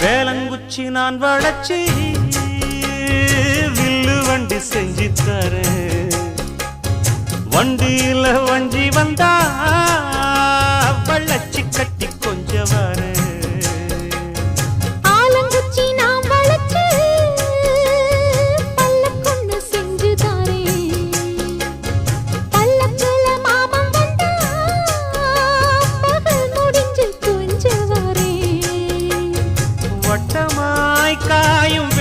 வேலங்குச்சி நான் வளச்சி வில்லு வண்டி செஞ்சு தரேன். வண்டியில வஞ்சி வந்தா வள்ளச்சி கட்டி கொஞ்ச வர ஆலங்குச்சி நான் வளச்சு பல்லக்குன்னு செஞ்சு தரேன். பல்லக்குல மாமன் வந்தா பகல் முடிஞ்சு கொஞ்ச வரேன். வட்டமாய் காயும்